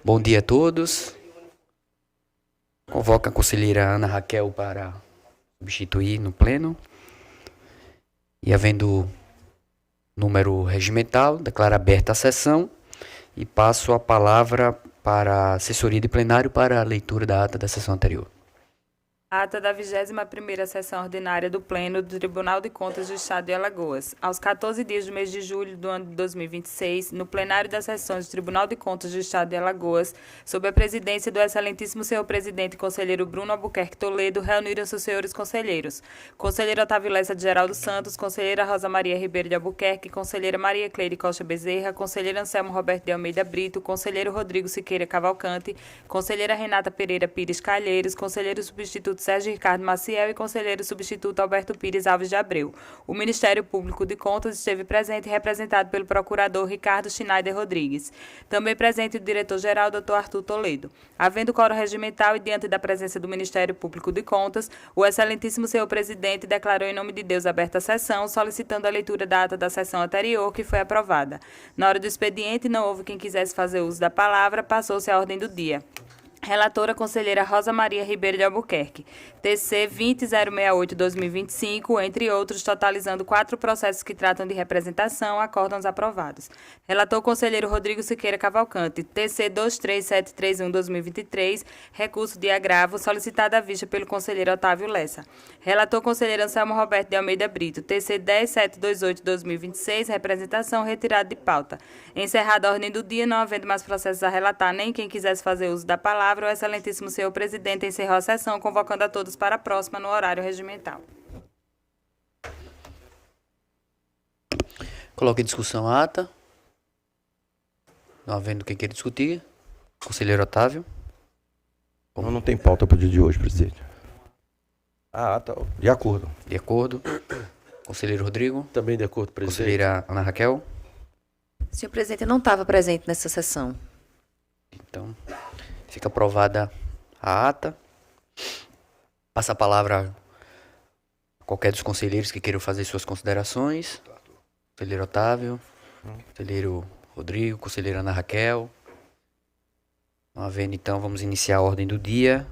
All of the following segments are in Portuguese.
Bom dia a todos. Convoco a conselheira Ana Raquel para substituir no pleno. E havendo número regimental, declaro aberta a sessão e passo a palavra para a assessoria de plenário para a leitura da ata da sessão anterior. Ata da 21ª Sessão Ordinária do Pleno do Tribunal de Contas do Estado de Alagoas. Aos 14 dias do mês de julho do ano de 2026, no plenário das sessões do Tribunal de Contas do Estado de Alagoas, sob a presidência do excelentíssimo senhor presidente conselheiro Bruno Albuquerque Toledo, reuniram-se os senhores conselheiros: conselheiro Otávio Lessa de Geraldo Santos, conselheira Rosa Maria Ribeiro de Albuquerque, conselheira Maria Cleide Costa Bezerra, conselheiro Anselmo Roberto de Almeida Brito, conselheiro Rodrigo Siqueira Cavalcante, conselheira Renata Pereira Pires Calheiros, conselheiro substituto Sérgio Ricardo Maciel e conselheiro substituto Alberto Pires Alves de Abreu. O Ministério Público de Contas esteve presente e representado pelo procurador Ricardo Schneider Rodrigues. Também presente o diretor-geral, Dr. Arthur Toledo. Havendo quórum regimental e diante da presença do Ministério Público de Contas, o excelentíssimo senhor presidente declarou em nome de Deus aberta a sessão, solicitando a leitura da ata da sessão anterior, que foi aprovada. Na hora do expediente, não houve quem quisesse fazer uso da palavra, passou-se a ordem do dia. Relatora conselheira Rosa Maria Ribeiro de Albuquerque, TC 20068-2025, entre outros, totalizando 4 processos que tratam de representação, acórdãos aprovados. Relator conselheiro Rodrigo Siqueira Cavalcante, TC 23731-2023, recurso de agravo, solicitado à vista pelo conselheiro Otávio Lessa. Relator conselheiro Anselmo Roberto de Almeida Brito, TC 10728-2026, representação, retirada de pauta. Encerrada a ordem do dia, não havendo mais processos a relatar, nem quem quisesse fazer uso da palavra, o excelentíssimo senhor presidente encerrou a sessão, convocando a todos para a próxima no horário regimental. Coloque em discussão a ata. Não havendo quem queira discutir. Conselheiro Otávio. Não tem pauta para o dia de hoje, presidente. Ah, tá. De acordo. De acordo. Conselheiro Rodrigo. Também de acordo, presidente. Conselheira Ana Raquel. Senhor presidente, eu não estava presente nessa sessão. Então, fica aprovada a ata. Passa a palavra a qualquer dos conselheiros que queiram fazer suas considerações. Conselheiro Otávio, conselheiro Rodrigo, conselheira Ana Raquel. Não havendo, então, vamos iniciar a ordem do dia.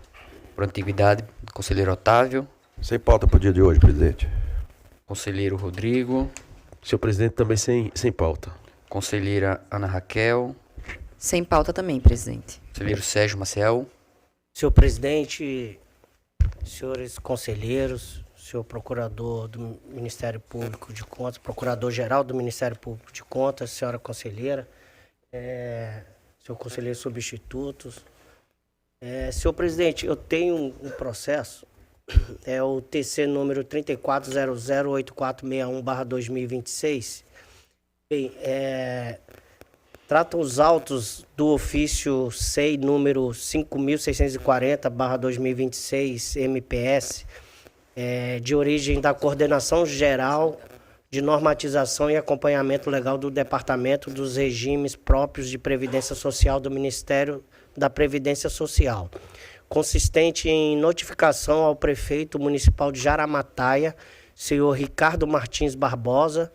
Por antiguidade, conselheiro Otávio. Sem pauta para o dia de hoje, presidente. Conselheiro Rodrigo. Senhor presidente, também sem pauta. Conselheira Ana Raquel. Sem pauta também, presidente. Conselheiro Sérgio Maciel. Senhor presidente, senhores conselheiros, senhor procurador do Ministério Público de Contas, procurador-geral do Ministério Público de Contas, senhora conselheira, senhor conselheiro substitutos. Senhor presidente, eu tenho um processo, é o TC número 34008461/2026. Bem, tratam os autos do ofício SEI número 5.640/2026 MPS, de origem da Coordenação Geral de Normatização e Acompanhamento Legal do Departamento dos Regimes Próprios de Previdência Social do Ministério da Previdência Social, consistente em notificação ao prefeito municipal de Jaramataia, senhor Ricardo Martins Barbosa,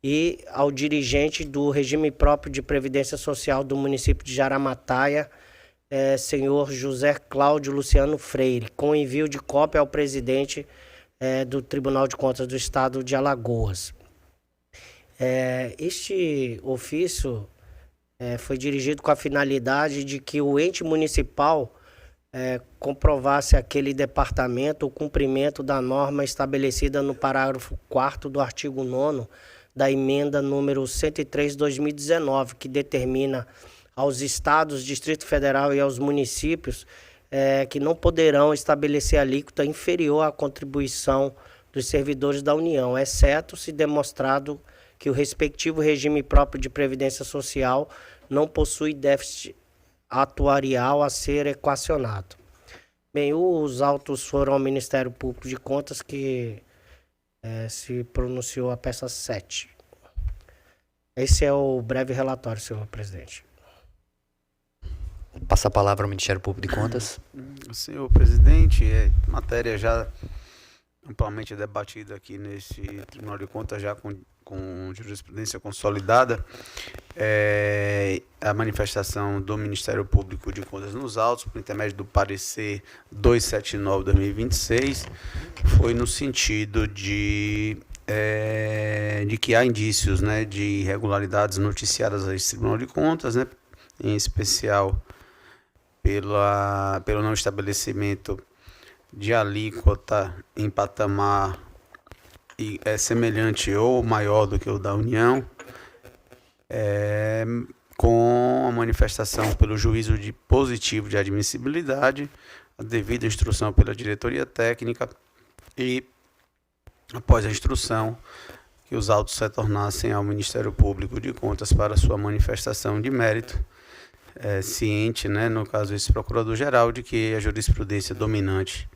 e ao dirigente do regime próprio de previdência social do município de Jaramataia, senhor José Cláudio Luciano Freire, com envio de cópia ao presidente do Tribunal de Contas do Estado de Alagoas. Este ofício foi dirigido com a finalidade de que o ente municipal comprovasse aquele departamento o cumprimento da norma estabelecida no parágrafo 4º do artigo 9º da emenda número 103/2019, que determina aos estados, Distrito Federal e aos municípios que não poderão estabelecer alíquota inferior à contribuição dos servidores da União, exceto se demonstrado que o respectivo regime próprio de previdência social não possui déficit atuarial a ser equacionado. Bem, os autos foram ao Ministério Público de Contas, que se pronunciou a peça 7. Esse é o breve relatório, senhor presidente. Passa a palavra ao Ministério Público de Contas. Senhor presidente, matéria já amplamente debatida aqui nesse Tribunal de Contas, já com jurisprudência consolidada, a manifestação do Ministério Público de Contas nos autos, por intermédio do parecer 279/2026, foi no sentido de que há indícios, né, de irregularidades noticiadas a esse Tribunal de Contas, né, em especial pelo não estabelecimento de alíquota em patamar semelhante ou maior do que o da União, com a manifestação pelo juízo de positivo de admissibilidade, a devida instrução pela diretoria técnica e, após a instrução, que os autos retornassem ao Ministério Público de Contas para sua manifestação de mérito, ciente, né, no caso esse procurador-geral, de que a jurisprudência dominante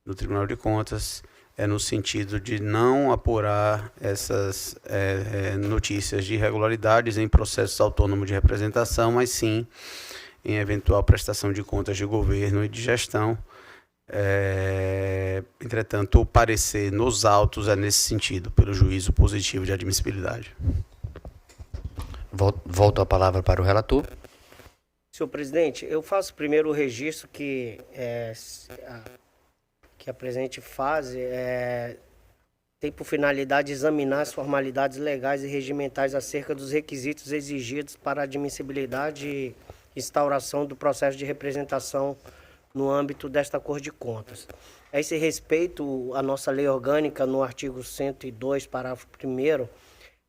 do Tribunal de Contas é no sentido de não apurar essas notícias de irregularidades em processos autônomos de representação, mas sim em eventual prestação de contas de governo e de gestão. Entretanto, o parecer nos autos é nesse sentido, pelo juízo positivo de admissibilidade. Volto a palavra para o relator. Senhor presidente, eu faço primeiro o registro que a presente fase tem por finalidade examinar as formalidades legais e regimentais acerca dos requisitos exigidos para a admissibilidade e instauração do processo de representação no âmbito desta Corte de Contas. A esse respeito, a nossa lei orgânica, no artigo 102, parágrafo 1º,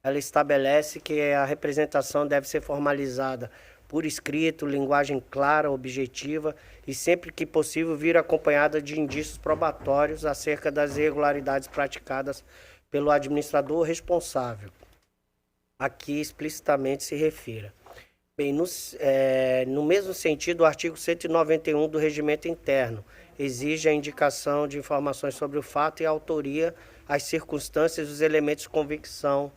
ela estabelece que a representação deve ser formalizada por escrito, linguagem clara, objetiva e, sempre que possível, vir acompanhada de indícios probatórios acerca das irregularidades praticadas pelo administrador responsável. Aqui explicitamente se refira. Bem, no mesmo sentido, o artigo 191 do Regimento Interno exige a indicação de informações sobre o fato e a autoria, as circunstâncias e os elementos de convicção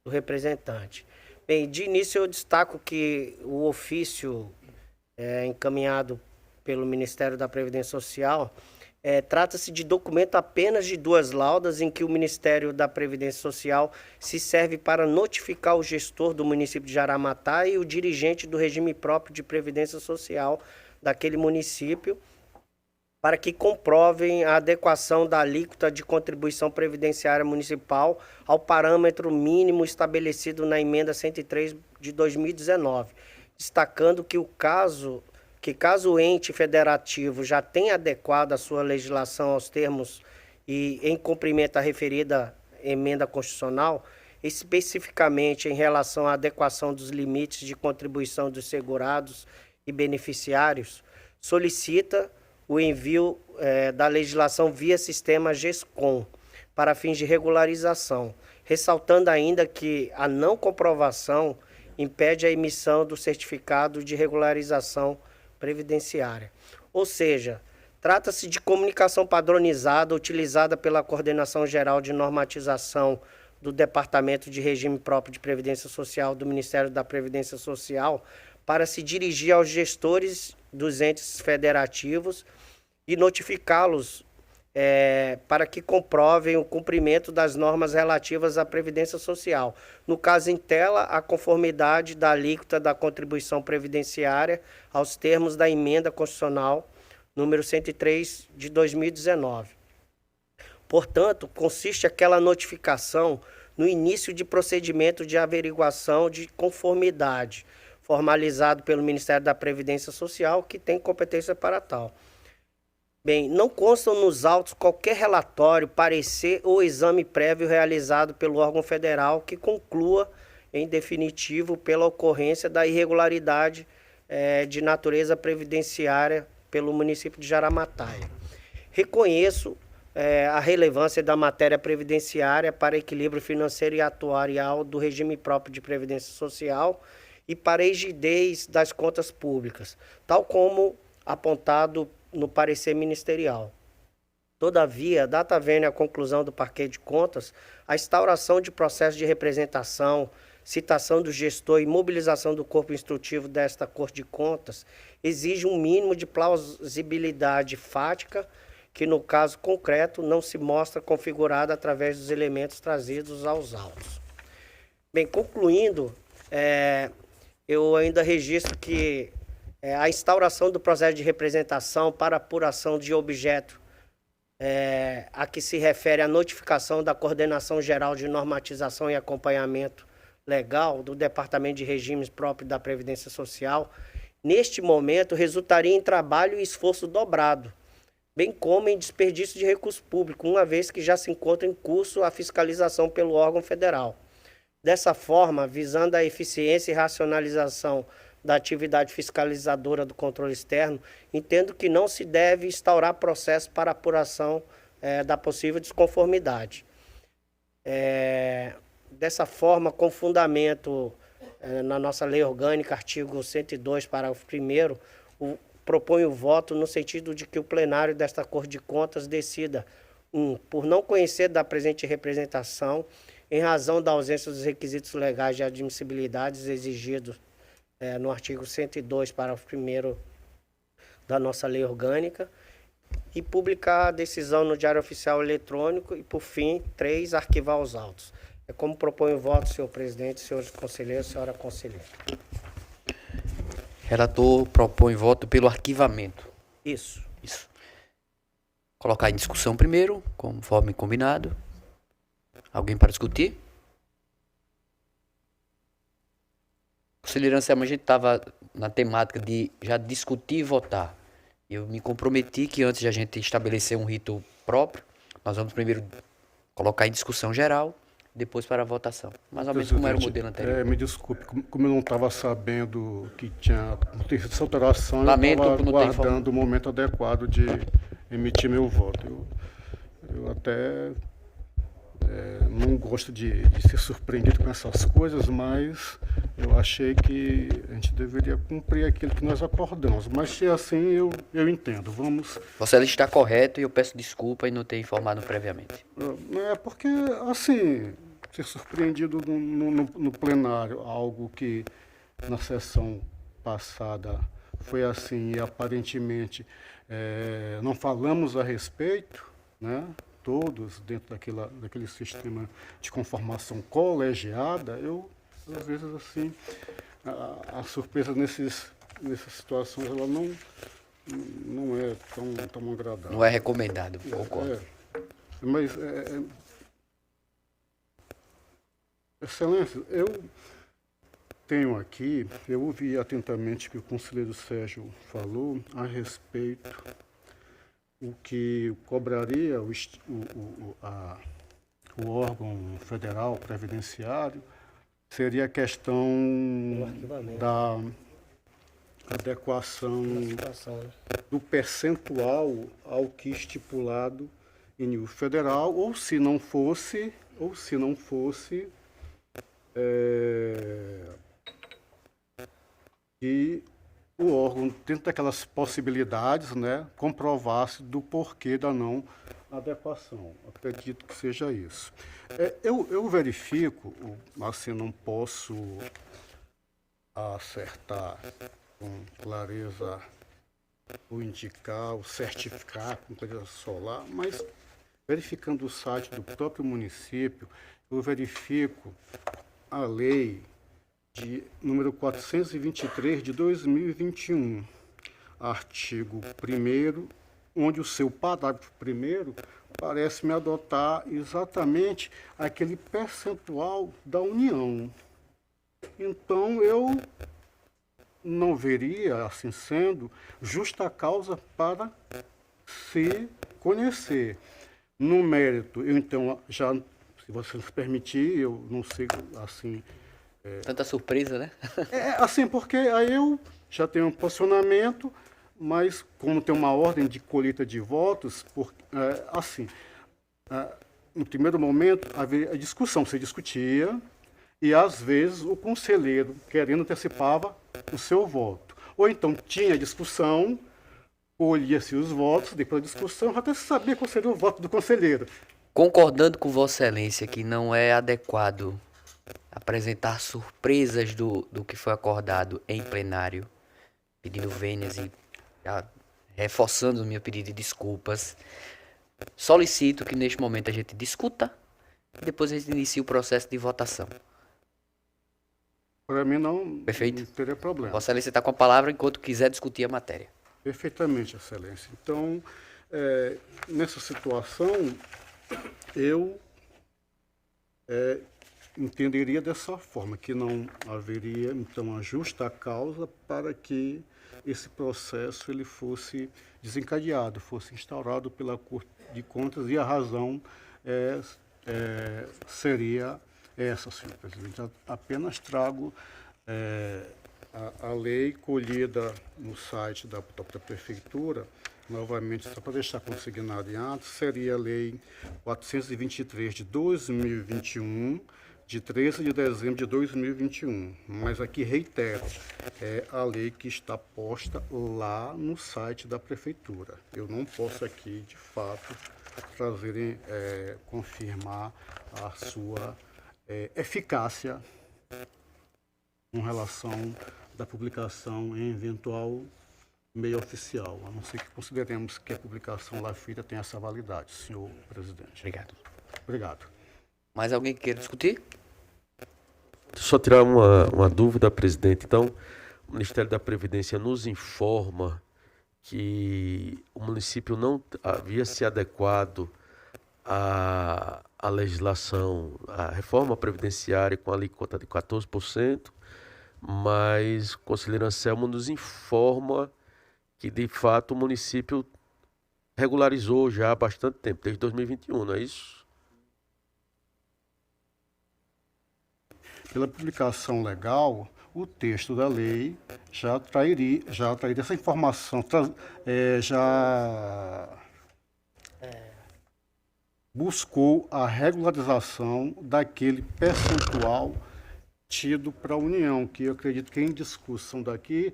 do representante. Bem, de início eu destaco que o ofício encaminhado pelo Ministério da Previdência Social trata-se de documento apenas de 2 laudas em que o Ministério da Previdência Social se serve para notificar o gestor do município de Jaramataá e o dirigente do regime próprio de Previdência Social daquele município para que comprovem a adequação da alíquota de contribuição previdenciária municipal ao parâmetro mínimo estabelecido na emenda 103 de 2019, destacando que caso o ente federativo já tenha adequado a sua legislação aos termos e em cumprimento à referida emenda constitucional, especificamente em relação à adequação dos limites de contribuição dos segurados e beneficiários, solicita o envio da legislação via sistema GESCOM para fins de regularização, ressaltando ainda que a não comprovação impede a emissão do certificado de regularização previdenciária. Ou seja, trata-se de comunicação padronizada utilizada pela Coordenação Geral de Normatização do Departamento de Regime Próprio de Previdência Social do Ministério da Previdência Social para se dirigir aos gestores dos entes federativos e notificá-los para que comprovem o cumprimento das normas relativas à Previdência Social. No caso em tela, a conformidade da alíquota da contribuição previdenciária aos termos da emenda constitucional número 103 de 2019. Portanto, consiste aquela notificação no início de procedimento de averiguação de conformidade, formalizado pelo Ministério da Previdência Social, que tem competência para tal. Bem, não constam nos autos qualquer relatório, parecer ou exame prévio realizado pelo órgão federal que conclua, em definitivo, pela ocorrência da irregularidade de natureza previdenciária pelo município de Jaramataá. Reconheço a relevância da matéria previdenciária para equilíbrio financeiro e atuarial do regime próprio de previdência social e para a rigidez das contas públicas, tal como apontado no parecer ministerial. Todavia, data vênia a conclusão do parquet de contas, a instauração de processo de representação citação do gestor e mobilização do corpo instrutivo desta Corte de Contas exige um mínimo de plausibilidade fática, que no caso concreto não se mostra configurada através dos elementos trazidos aos autos. Bem, concluindo, eu ainda registro que a instauração do processo de representação para apuração de objeto a que se refere a notificação da Coordenação Geral de Normatização e Acompanhamento Legal do Departamento de Regimes próprio da Previdência Social, neste momento resultaria em trabalho e esforço dobrado, bem como em desperdício de recurso público, uma vez que já se encontra em curso a fiscalização pelo órgão federal. Dessa forma, visando a eficiência e racionalização da atividade fiscalizadora do controle externo, entendo que não se deve instaurar processo para apuração da possível desconformidade. Dessa forma, com fundamento na nossa lei orgânica, artigo 102, parágrafo 1º, proponho o voto no sentido de que o plenário desta Corte de Contas decida, por não conhecer da presente representação, em razão da ausência dos requisitos legais de admissibilidade exigidos no artigo 102, parágrafo 1º da nossa lei orgânica, e publicar a decisão no Diário Oficial Eletrônico e, por fim, 3, arquivar os autos. É como propõe o voto, senhor presidente, senhores conselheiros, senhora conselheira. Relator propõe voto pelo arquivamento. Isso. Colocar em discussão primeiro, conforme combinado. Alguém para discutir? Conselheiro Anselmo, a gente estava na temática de já discutir e votar. Eu me comprometi que antes de a gente estabelecer um rito próprio, nós vamos primeiro colocar em discussão geral, depois para a votação. Mais ou menos como era o modelo anterior. Me desculpe, como eu não estava sabendo que tinha essa alteração, Lamento eu por estava não ter guardando o momento adequado de emitir meu voto. Eu até não gosto de ser surpreendido com essas coisas, mas eu achei que a gente deveria cumprir aquilo que nós acordamos. Mas se é assim, eu entendo. Vamos. Você está correto e eu peço desculpa em não ter informado previamente. É porque, assim, ser surpreendido no plenário, algo que na sessão passada foi assim e aparentemente não falamos a respeito, né? Todos dentro daquele sistema de conformação colegiada, eu, às vezes, assim, a surpresa nessas situações, ela não é tão agradável. Não é recomendado, concordo. Mas, Excelência, eu tenho aqui, eu ouvi atentamente o que o conselheiro Sérgio falou a respeito o que cobraria o órgão federal previdenciário seria a questão da adequação do percentual ao que estipulado em nível federal, ou se não fosse que o órgão, dentro daquelas possibilidades, né, comprovasse do porquê da não adequação. Acredito que seja isso. Eu verifico, assim, não posso acertar com clareza ou indicar, ou certificar com clareza solar, mas verificando o site do próprio município, eu verifico a lei de número 423 de 2021, artigo 1º, onde o seu parágrafo 1º parece-me adotar exatamente aquele percentual da União. Então, eu não veria, assim sendo, justa causa para se conhecer. No mérito, eu então, já, se você nos permitir, eu não sei, assim... Tanta surpresa, né? Assim, porque aí eu já tenho um posicionamento, mas como tem uma ordem de colheita de votos, no primeiro momento havia a discussão, se discutia, e às vezes o conselheiro, querendo, antecipava o seu voto. Ou então tinha discussão, colhia-se os votos, depois da discussão, até se sabia qual seria o voto do conselheiro. Concordando com Vossa Excelência que não é adequado apresentar surpresas do que foi acordado em plenário, pedindo vênias e já reforçando o meu pedido de desculpas. Solicito que neste momento a gente discuta e depois a gente inicie o processo de votação. Para mim não, Perfeito. não teria problema. Vossa Excelência está com a palavra enquanto quiser discutir a matéria. Perfeitamente, Excelência. Então, nessa situação, eu entenderia dessa forma, que não haveria, então, a justa causa para que esse processo ele fosse desencadeado, fosse instaurado pela Corte de Contas, e a razão seria essa, senhor presidente. Apenas trago a lei colhida no site da própria prefeitura, novamente, só para deixar consignado em ato, seria a lei 423 de 2021, de 13 de dezembro de 2021. Mas aqui reitero, é a lei que está posta lá no site da prefeitura. Eu não posso aqui, de fato, confirmar a sua eficácia com relação da publicação em eventual meio oficial, a não ser que consideremos que a publicação lá feita tem essa validade, senhor presidente. Obrigado. Obrigado. Mais alguém que queira discutir? Só tirar uma dúvida, presidente. Então, o Ministério da Previdência nos informa que o município não havia se adequado à legislação, à reforma previdenciária com a alíquota de 14%, mas o conselheiro Anselmo nos informa que, de fato, o município regularizou já há bastante tempo, desde 2021, não é isso? Pela publicação legal, o texto da lei já trairia essa informação, já buscou a regularização daquele percentual tido para a União, que eu acredito que em discussão daqui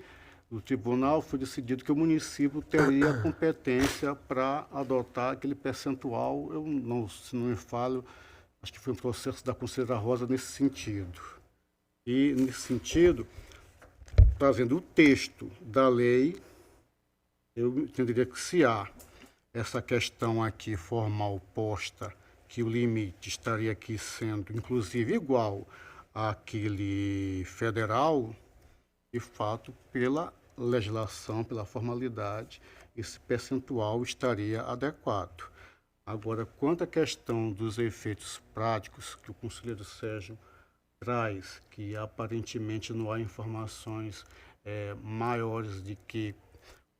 do tribunal foi decidido que o município teria a competência para adotar aquele percentual. Eu não, se não me falho, acho que foi um processo da conselheira Rosa nesse sentido. E, nesse sentido, trazendo o texto da lei, eu entenderia que se há essa questão aqui formal posta, que o limite estaria aqui sendo, inclusive, igual àquele federal, de fato, pela legislação, pela formalidade, esse percentual estaria adequado. Agora, quanto à questão dos efeitos práticos que o conselheiro Sérgio traz, que aparentemente não há informações maiores de que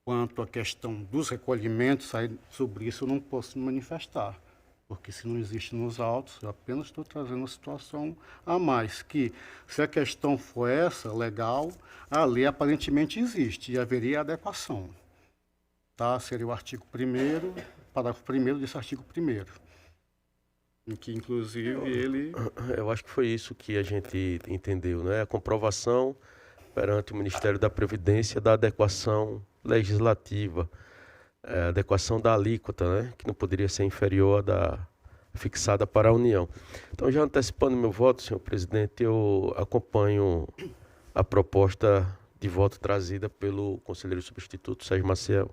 quanto à questão dos recolhimentos, sobre isso eu não posso me manifestar, porque se não existe nos autos, eu apenas estou trazendo uma situação a mais, que se a questão for essa, legal, a lei aparentemente existe e haveria adequação. Tá? Seria o artigo 1º, parágrafo 1º desse artigo 1º, em que, inclusive, ele... Eu acho que foi isso que a gente entendeu, né? A comprovação perante o Ministério da Previdência da adequação legislativa, adequação da alíquota, né? Que não poderia ser inferior à da fixada para a União. Então, já antecipando meu voto, senhor presidente, eu acompanho a proposta de voto trazida pelo conselheiro substituto Sérgio Maciel.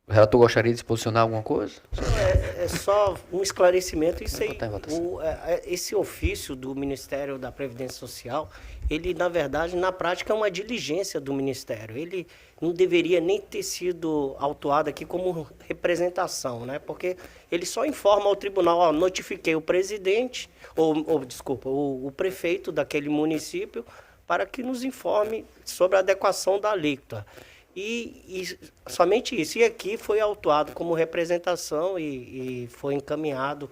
O relator gostaria de se posicionar alguma coisa? É só um esclarecimento. Isso aí, Botar em votação. esse ofício do Ministério da Previdência Social, ele, na verdade, na prática, é uma diligência do Ministério. Ele não deveria nem ter sido autuado aqui como representação, né? Porque ele só informa ao tribunal, ó, notifiquei o presidente, o prefeito daquele município, para que nos informe sobre a adequação da alíquota. E somente isso. E aqui foi autuado como representação e foi encaminhado,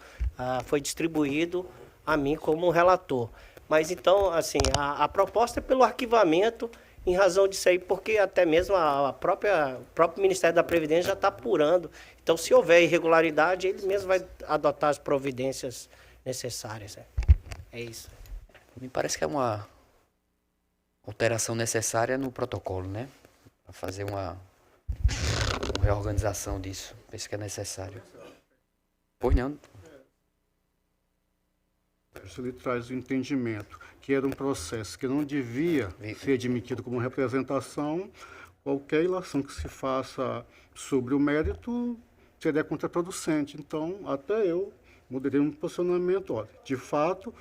foi distribuído a mim como relator. Mas então, assim, a proposta é pelo arquivamento em razão disso aí, porque até mesmo o próprio Ministério da Previdência já está apurando. Então, se houver irregularidade, ele mesmo vai adotar as providências necessárias. É isso. Me parece que é uma alteração necessária no protocolo, né? Para fazer uma reorganização disso. Penso que é necessário. Pois não. Ele traz o entendimento que era um processo que não devia ser admitido como representação. Qualquer ilação que se faça sobre o mérito seria contraproducente. Então, até eu mudaria um posicionamento. Olha, de fato,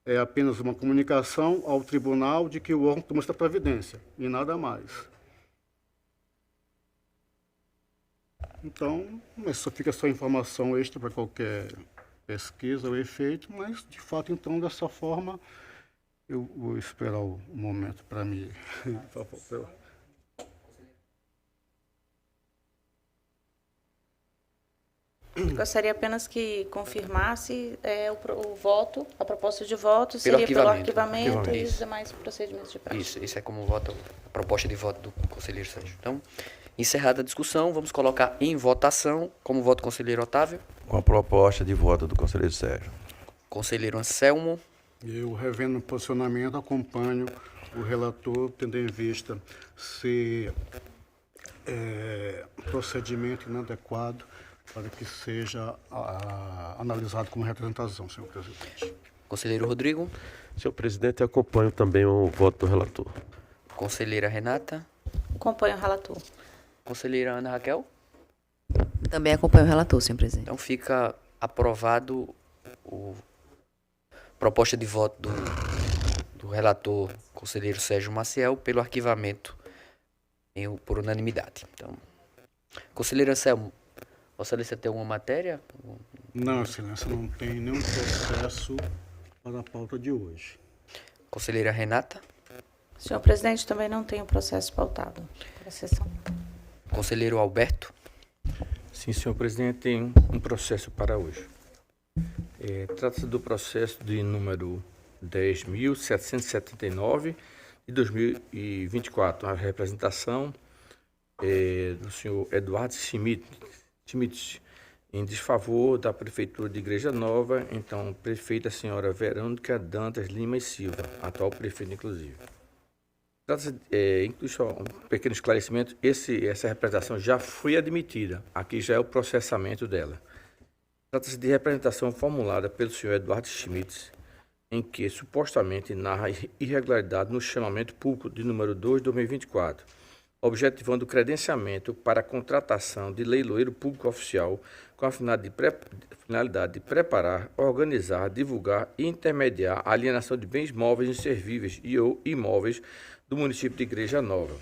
é apenas uma comunicação ao tribunal de que o órgão tomou essa providência, e nada mais. Então, só fica só informação extra para qualquer pesquisa ou efeito, mas, de fato, então, dessa forma, eu vou esperar o momento para me... Gostaria apenas que confirmasse o voto, a proposta de voto Pelo seria pelo arquivamento. arquivamento e os Isso. demais procedimentos de prática. Isso é como voto, a proposta de voto do conselheiro Sérgio. Então, encerrada a discussão, vamos colocar em votação, como voto, conselheiro Otávio. Com a proposta de voto do conselheiro Sérgio. Conselheiro Anselmo. Eu, revendo o posicionamento, acompanho o relator, tendo em vista se procedimento inadequado para que seja analisado como representação, senhor presidente. Conselheiro Rodrigo. Senhor presidente, acompanho também o voto do relator. Conselheira Renata. Acompanho o relator. Conselheira Ana Raquel. Também acompanho o relator, senhor presidente. Então fica aprovado proposta de voto do relator conselheiro Sérgio Maciel pelo arquivamento por unanimidade. Então, conselheiro Anselmo, Vossa Excelência tem alguma matéria? Não, Excelência, não tem nenhum processo para a pauta de hoje. Conselheira Renata. Senhor presidente, também não tem o processo pautado para a sessão. Conselheiro Alberto. Sim, senhor presidente, tem um processo para hoje. Trata-se do processo de número 10.779 de 2024, a representação do senhor Eduardo Schmidt, em desfavor da Prefeitura de Igreja Nova, então prefeita a senhora Verônica Dantas Lima e Silva, atual prefeita inclusive. Trata-se, só um pequeno esclarecimento, essa representação já foi admitida, aqui já é o processamento dela. Trata-se de representação formulada pelo senhor Eduardo Schmidt, em que supostamente narra irregularidade no chamamento público de número 2 de 2024, objetivando o credenciamento para a contratação de leiloeiro público oficial com a finalidade de preparar, organizar, divulgar e intermediar a alienação de bens móveis inservíveis e ou imóveis do município de Igreja Nova.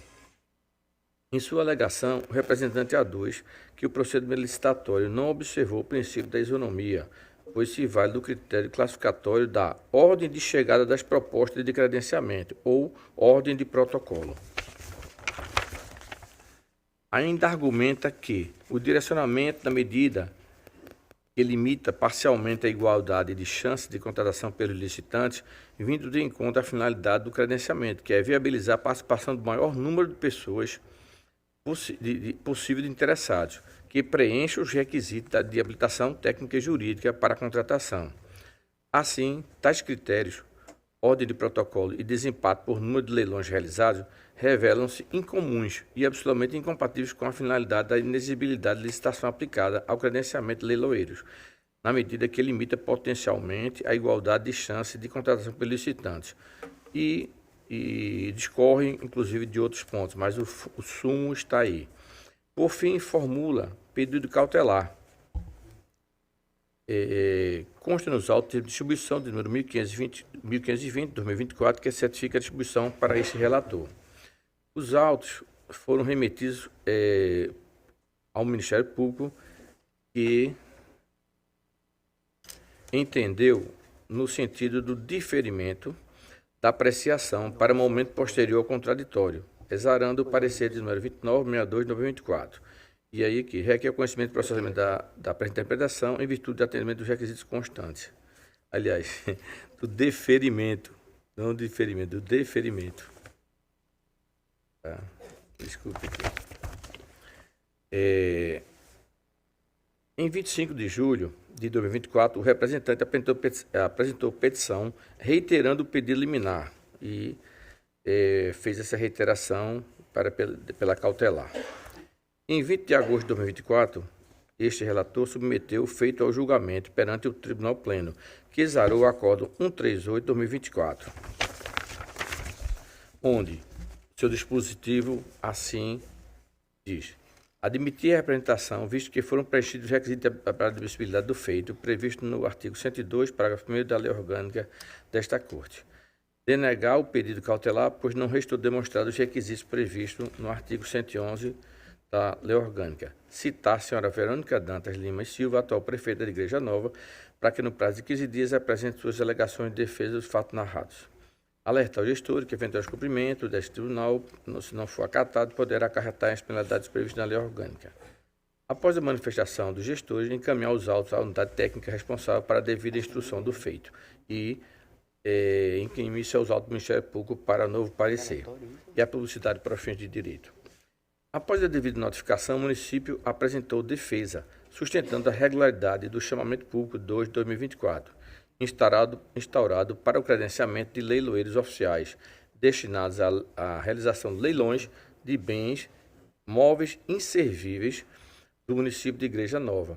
Em sua alegação, o representante aduz que o procedimento licitatório não observou o princípio da isonomia, pois se vale do critério classificatório da ordem de chegada das propostas de credenciamento ou ordem de protocolo. Ainda argumenta que o direcionamento da medida que limita parcialmente a igualdade de chances de contratação pelos licitantes, vindo de encontro à finalidade do credenciamento, que é viabilizar a participação do maior número de pessoas possível de interessados, que preencham os requisitos de habilitação técnica e jurídica para a contratação. Assim, tais critérios, ordem de protocolo e desempate por número de leilões realizados, revelam-se incomuns e absolutamente incompatíveis com a finalidade da inexigibilidade de licitação aplicada ao credenciamento de leiloeiros, na medida que limita potencialmente a igualdade de chance de contratação pelos licitantes. E discorre, inclusive, de outros pontos, mas o sumo está aí. Por fim, formula pedido cautelar. Consta nos autos de distribuição de número 1520, 2024, que certifica a distribuição para esse relator. Os autos foram remetidos ao Ministério Público, que entendeu no sentido do diferimento da apreciação para momento posterior ao contraditório, exarando o parecer de número 2962 de 2024. E aí que requer o conhecimento do processamento da pré-interpretação em virtude do atendimento dos requisitos constantes. Aliás, do deferimento, não do diferimento, do deferimento. Tá? Desculpe aqui. Em 25 de julho de 2024, o representante apresentou petição reiterando o pedido liminar e fez essa reiteração pela cautelar. Em 20 de agosto de 2024, este relator submeteu o feito ao julgamento perante o Tribunal Pleno, que exarou o Acórdão 138/2024, onde seu dispositivo assim diz: admitir a representação, visto que foram preenchidos os requisitos para a admissibilidade do feito, previsto no artigo 102, parágrafo 1º da Lei Orgânica desta Corte. Denegar o pedido cautelar, pois não restou demonstrado os requisitos previstos no artigo 111 da Lei Orgânica. Citar a senhora Verônica Dantas Lima e Silva, atual prefeita de Igreja Nova, para que no prazo de 15 dias apresente suas alegações de defesa dos fatos narrados. Alertar o gestor que eventual descumprimento deste tribunal, se não for acatado, poderá acarretar as penalidades previstas na Lei Orgânica. Após a manifestação dos gestores, encaminhar os autos à unidade técnica responsável para a devida instrução do feito e encaminhar-se aos autos do Ministério Público para novo parecer e a publicidade para fins de direito. Após a devida notificação, o município apresentou defesa, sustentando a regularidade do chamamento público 2 de 2024, instaurado para o credenciamento de leiloeiros oficiais, destinados à realização de leilões de bens móveis inservíveis do município de Igreja Nova.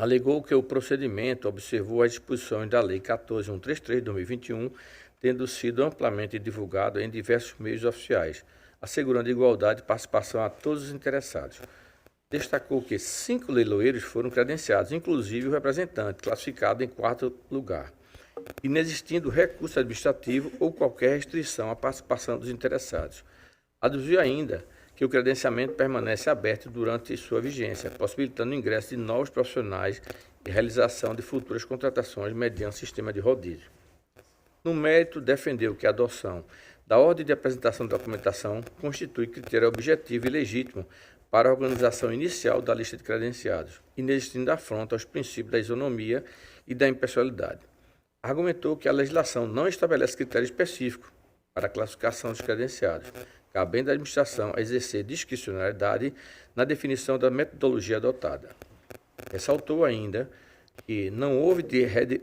Alegou que o procedimento observou as disposições da Lei 14.133 de 2021, tendo sido amplamente divulgado em diversos meios oficiais, assegurando igualdade e participação a todos os interessados. Destacou que 5 leiloeiros foram credenciados, inclusive o representante, classificado em 4º lugar, inexistindo recurso administrativo ou qualquer restrição à participação dos interessados. Aduziu ainda que o credenciamento permanece aberto durante sua vigência, possibilitando o ingresso de novos profissionais e realização de futuras contratações mediante sistema de rodízio. No mérito, defendeu que a adoção da ordem de apresentação da documentação constitui critério objetivo e legítimo para a organização inicial da lista de credenciados, inexistindo afronta aos princípios da isonomia e da impessoalidade. Argumentou que a legislação não estabelece critério específico para a classificação dos credenciados, cabendo à administração exercer discricionariedade na definição da metodologia adotada. Ressaltou ainda que não houve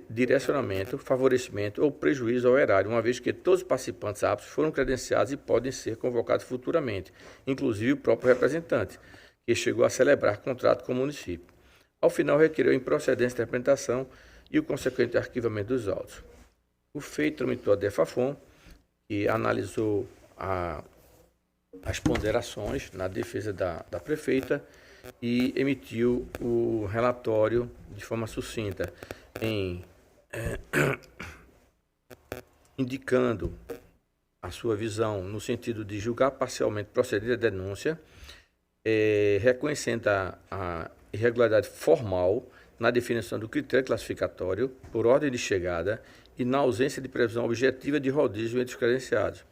direcionamento, favorecimento ou prejuízo ao erário, uma vez que todos os participantes aptos foram credenciados e podem ser convocados futuramente, inclusive o próprio representante, que chegou a celebrar contrato com o município. Ao final, requereu a improcedência de interpretação e o consequente arquivamento dos autos. O feito tramitou a DEFAFON, que analisou as ponderações na defesa da prefeita e emitiu o relatório de forma sucinta, indicando a sua visão no sentido de julgar parcialmente procedida a denúncia, reconhecendo a irregularidade formal na definição do critério classificatório por ordem de chegada e na ausência de previsão objetiva de rodízio entre os credenciados.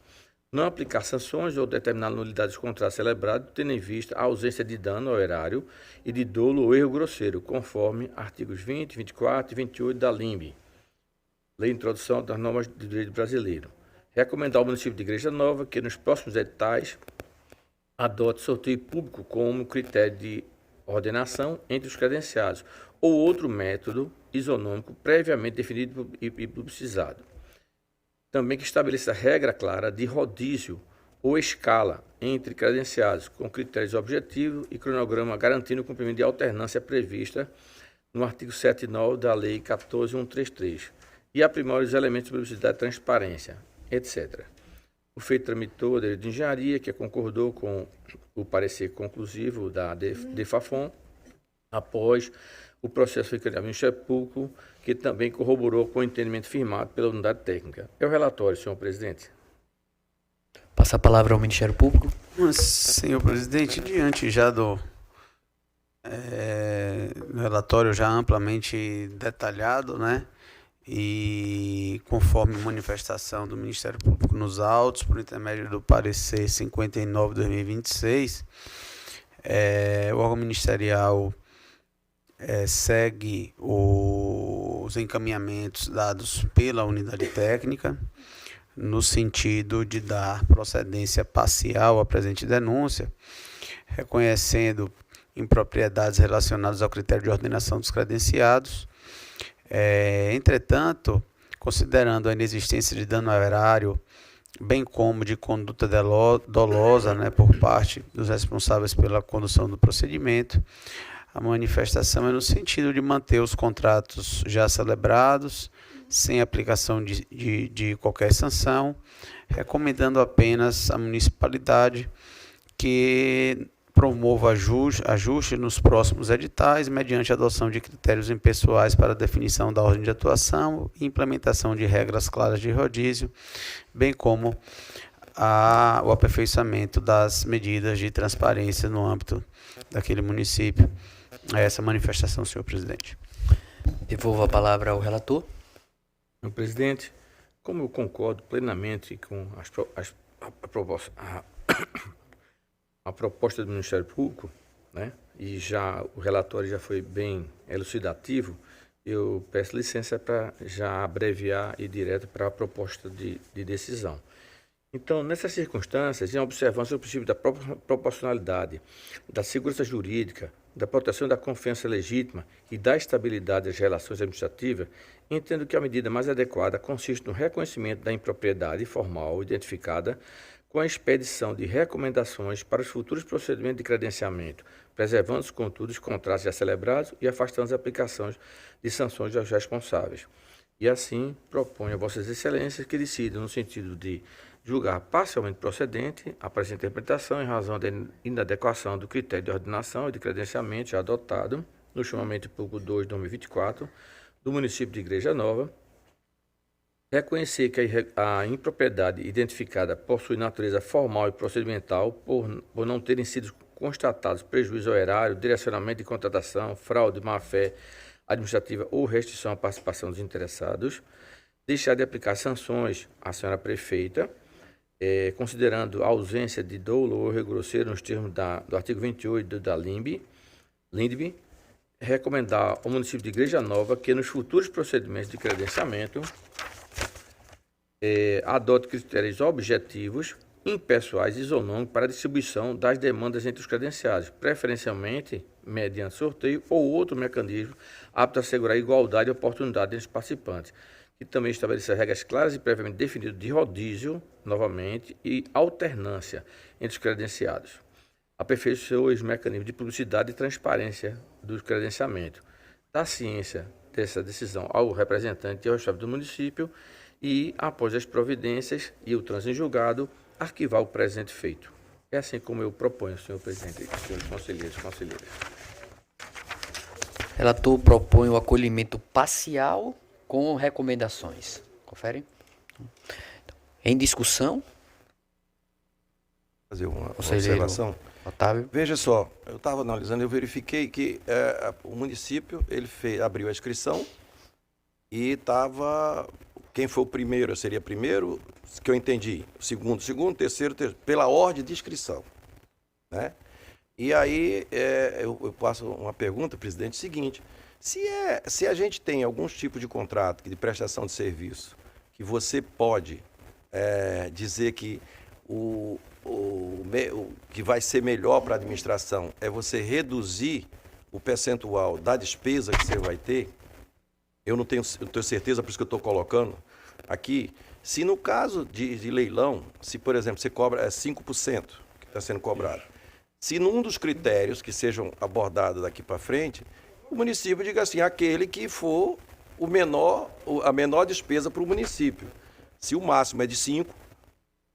Não aplicar sanções ou determinar a nulidade dos contratos celebrados, tendo em vista a ausência de dano ao erário e de dolo ou erro grosseiro, conforme artigos 20, 24 e 28 da LIMB, Lei de Introdução das Normas do Direito Brasileiro. Recomendar ao município de Igreja Nova que, nos próximos editais, adote sorteio público como critério de ordenação entre os credenciados ou outro método isonômico previamente definido e publicizado. Também que estabeleça regra clara de rodízio ou escala entre credenciados, com critérios objetivos e cronograma garantindo o cumprimento de alternância prevista no artigo 7.9 da Lei 14.133 e aprimore os elementos de publicidade e transparência, etc. O feito tramitou a direito de engenharia, que concordou com o parecer conclusivo da DEFAFON. Após o processo foi criado no Ministério Público, que também corroborou com o entendimento firmado pela unidade técnica. É o relatório, senhor presidente. Passa a palavra ao Ministério Público. Senhor presidente, diante já do relatório já amplamente detalhado, né? E conforme manifestação do Ministério Público nos autos, por intermédio do parecer 59/2026, o órgão ministerial segue os encaminhamentos dados pela unidade técnica, no sentido de dar procedência parcial à presente denúncia, reconhecendo impropriedades relacionadas ao critério de ordenação dos credenciados. Entretanto, considerando a inexistência de dano ao erário, bem como de conduta dolosa, né, por parte dos responsáveis pela condução do procedimento, A manifestação é no sentido de manter os contratos já celebrados, sem aplicação de qualquer sanção, recomendando apenas à municipalidade que promova ajuste nos próximos editais, mediante a adoção de critérios impessoais para a definição da ordem de atuação e implementação de regras claras de rodízio, bem como o aperfeiçoamento das medidas de transparência no âmbito daquele município. É essa manifestação, senhor presidente. Devolvo a palavra ao relator. Senhor presidente, como eu concordo plenamente com a proposta do Ministério Público, né, e o relatório já foi bem elucidativo, eu peço licença para já abreviar e ir direto para a proposta de decisão. Então, nessas circunstâncias, em observância do princípio da proporcionalidade, da segurança jurídica, da proteção da confiança legítima e da estabilidade das relações administrativas, entendo que a medida mais adequada consiste no reconhecimento da impropriedade formal identificada com a expedição de recomendações para os futuros procedimentos de credenciamento, preservando, contudo, os contratos já celebrados e afastando as aplicações de sanções aos responsáveis. E assim, proponho a Vossas Excelências que decidam no sentido de julgar parcialmente procedente a presente interpretação em razão da inadequação do critério de ordenação e de credenciamento já adotado no chamamento público 2 de 2024 do município de Igreja Nova, reconhecer que a impropriedade identificada possui natureza formal e procedimental por não terem sido constatados prejuízo ao erário, direcionamento de contratação, fraude, má-fé administrativa ou restrição à participação dos interessados, deixar de aplicar sanções à senhora prefeita, considerando a ausência de dolo ou erro grosseiro nos termos do artigo 28 da LINDB, recomendar ao município de Igreja Nova que nos futuros procedimentos de credenciamento adote critérios objetivos, impessoais e isonômicos para a distribuição das demandas entre os credenciados, preferencialmente mediante sorteio ou outro mecanismo apto a assegurar igualdade e oportunidade entre os participantes, que também estabeleça regras claras e previamente definidas de rodízio, novamente, e alternância entre os credenciados. Aperfeiçoe os mecanismos de publicidade e transparência do credenciamento. Dá ciência dessa decisão ao representante e ao chefe do município e, após as providências e o trânsito em julgado, arquivar o presente feito. É assim como eu proponho, senhor presidente, senhores conselheiros e conselheiras. Relator propõe o acolhimento parcial com recomendações. Confere? Em discussão. Fazer uma observação. Otávio. Veja só, eu estava analisando, eu verifiquei que o município abriu a inscrição e estava... Quem foi o primeiro seria primeiro, que eu entendi. Segundo, terceiro, pela ordem de inscrição. Né? E aí eu passo uma pergunta, presidente, seguinte. Se a gente tem alguns tipos de contrato de prestação de serviço, que você pode dizer que o que vai ser melhor para a administração é você reduzir o percentual da despesa que você vai ter, eu não tenho certeza, por isso que eu estou colocando aqui, se no caso de leilão, se, por exemplo, você cobra 5% que está sendo cobrado, se num dos critérios que sejam abordados daqui para frente, o município diga assim, aquele que for a menor despesa para o município. Se o máximo é de 5,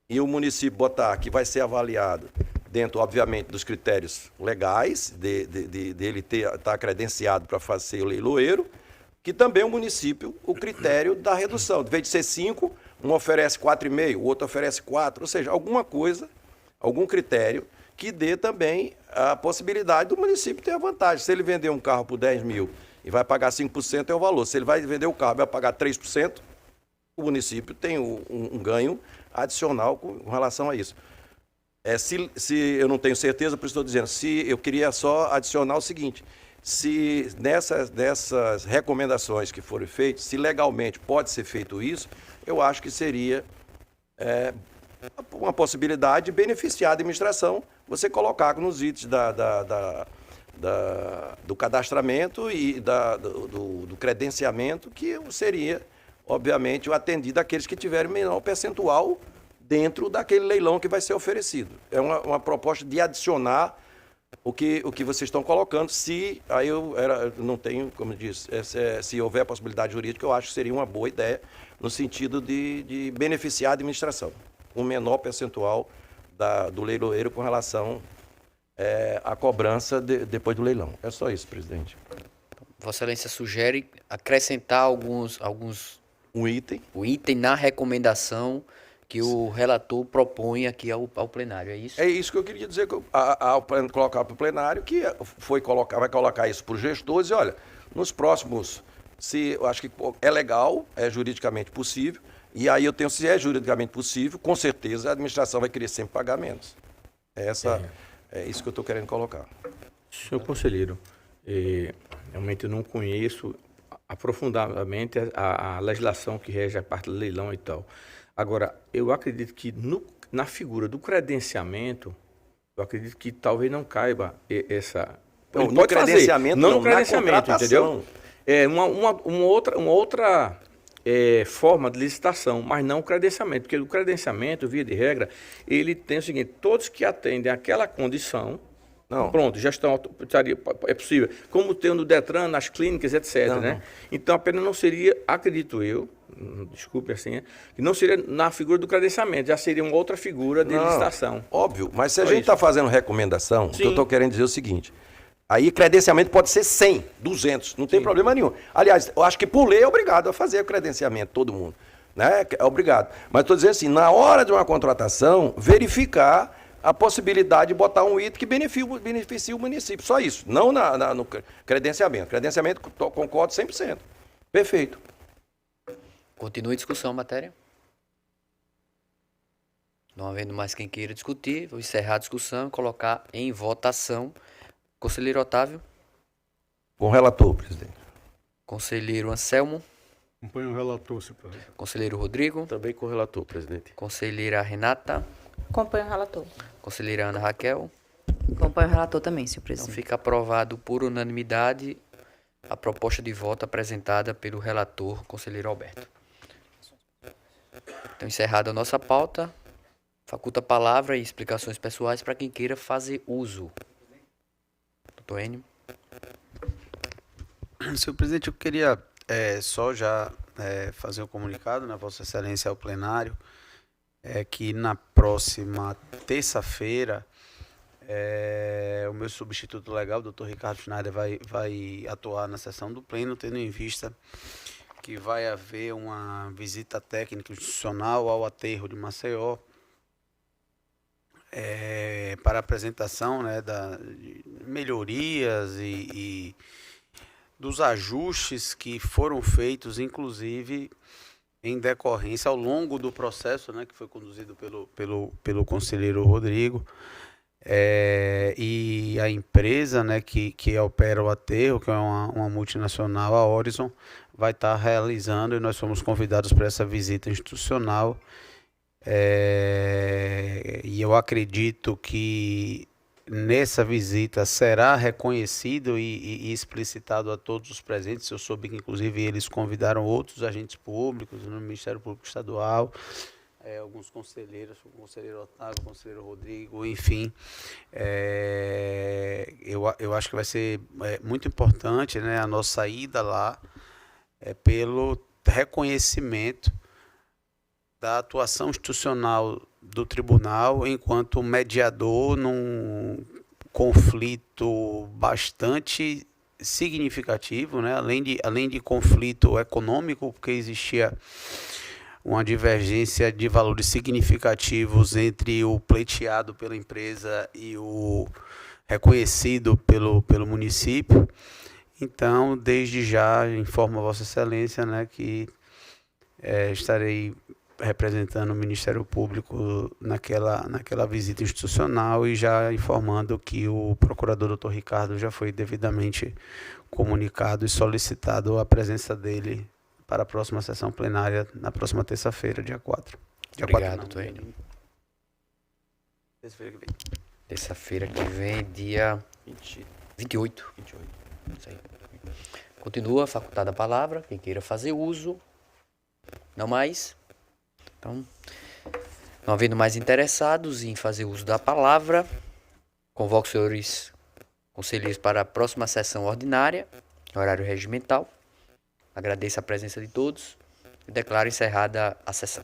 e o município botar que vai ser avaliado dentro, obviamente, dos critérios legais, dele estar credenciado para ser o leiloeiro, que também o município, o critério da redução. De vez de ser 5, um oferece 4,5, o outro oferece 4, ou seja, alguma coisa, algum critério que dê também a possibilidade do município ter a vantagem. Se ele vender um carro por 10 mil e vai pagar 5% é o valor. Se ele vai vender o carro e vai pagar 3%, o município tem um ganho adicional com relação a isso. Se eu não tenho certeza, por isso estou dizendo, se eu queria só adicionar o seguinte, se nessas recomendações que foram feitas, se legalmente pode ser feito isso, eu acho que seria uma possibilidade de beneficiar a administração, você colocar nos itens do cadastramento e do credenciamento, que seria, obviamente, o atendido àqueles que tiverem menor percentual dentro daquele leilão que vai ser oferecido. É uma proposta de adicionar o que vocês estão colocando. Se aí eu não tenho, como eu disse, se houver possibilidade jurídica, eu acho que seria uma boa ideia no sentido de beneficiar a administração, um menor percentual do leiloeiro com relação à cobrança depois do leilão. É só isso, presidente. Vossa Excelência sugere acrescentar um item na recomendação que o relator propõe aqui ao plenário, é isso? É isso que eu queria dizer, colocar para o plenário, que vai colocar isso para os gestores, e olha, nos próximos, eu acho que é legal, é juridicamente possível, e aí eu tenho, se é juridicamente possível, com certeza a administração vai querer sempre pagar menos. É isso que eu estou querendo colocar. Senhor conselheiro, realmente eu não conheço aprofundadamente a legislação que rege a parte do leilão e tal. Agora, eu acredito que na figura do credenciamento, eu acredito que talvez não caiba essa... Não, no credenciamento, não no credenciamento, entendeu? É uma outra forma de licitação, mas não o credenciamento, porque o credenciamento, via de regra, ele tem o seguinte: todos que atendem àquela condição, pronto, já estão, é possível, como tem no Detran, nas clínicas, etc. Né? Então, apenas não seria, acredito eu, desculpe assim, que não seria na figura do credenciamento, já seria uma outra figura de licitação. Óbvio, mas se a gente está fazendo recomendação, o que eu estou querendo dizer é o seguinte: aí credenciamento pode ser 100, 200, não tem problema nenhum. Aliás, eu acho que por lei é obrigado a fazer o credenciamento, todo mundo, né? É obrigado. Mas estou dizendo assim, na hora de uma contratação, verificar a possibilidade de botar um item que beneficie o município. Só isso, não no credenciamento. Credenciamento, concordo 100%. Perfeito. Continue a discussão, matéria. Não havendo mais quem queira discutir, vou encerrar a discussão e colocar em votação. Conselheiro Otávio. Com o relator, presidente. Conselheiro Anselmo. Acompanho o relator, senhor presidente. Conselheiro Rodrigo. Também com o relator, presidente. Conselheira Renata. Acompanho o relator. Conselheira Ana Raquel. Acompanho o relator também, senhor Então presidente. fica aprovado por unanimidade a proposta de voto apresentada pelo relator, conselheiro Alberto. Então, encerrada a nossa pauta, faculta a palavra e explicações pessoais para quem queira fazer uso. Doutor Enio. Senhor presidente, eu queria só já fazer um comunicado, na Vossa Excelência, ao plenário, que na próxima terça-feira o meu substituto legal, o doutor Ricardo Schneider, vai atuar na sessão do pleno, tendo em vista que vai haver uma visita técnica institucional ao aterro de Maceió, para apresentação, né, de melhorias e dos ajustes que foram feitos, inclusive em decorrência ao longo do processo, né, que foi conduzido pelo conselheiro Rodrigo, e a empresa, né, que opera o aterro, que é uma multinacional, a Horizon, vai estar realizando, e nós fomos convidados para essa visita institucional. E eu acredito que nessa visita será reconhecido e explicitado a todos os presentes. Eu soube que inclusive eles convidaram outros agentes públicos no Ministério Público Estadual, alguns conselheiros, o conselheiro Otávio, o conselheiro Rodrigo, enfim. Eu acho que vai ser muito importante, né, a nossa ida lá, pelo reconhecimento da atuação institucional do tribunal enquanto mediador num conflito bastante significativo, né? Além de conflito econômico, porque existia uma divergência de valores significativos entre o pleiteado pela empresa e o reconhecido pelo município. Então, desde já, informo a Vossa Excelência, né, que estarei representando o Ministério Público naquela visita institucional e já informando que o procurador Dr. Ricardo já foi devidamente comunicado e solicitado a presença dele para a próxima sessão plenária, na próxima terça-feira, dia 4. Obrigado, doutor Enio. Terça-feira que vem, dia 28. Isso aí. Continua facultada a palavra, quem queira fazer uso. Não mais? Então, não havendo mais interessados em fazer uso da palavra, convoco os senhores conselheiros para a próxima sessão ordinária, horário regimental. Agradeço a presença de todos e declaro encerrada a sessão.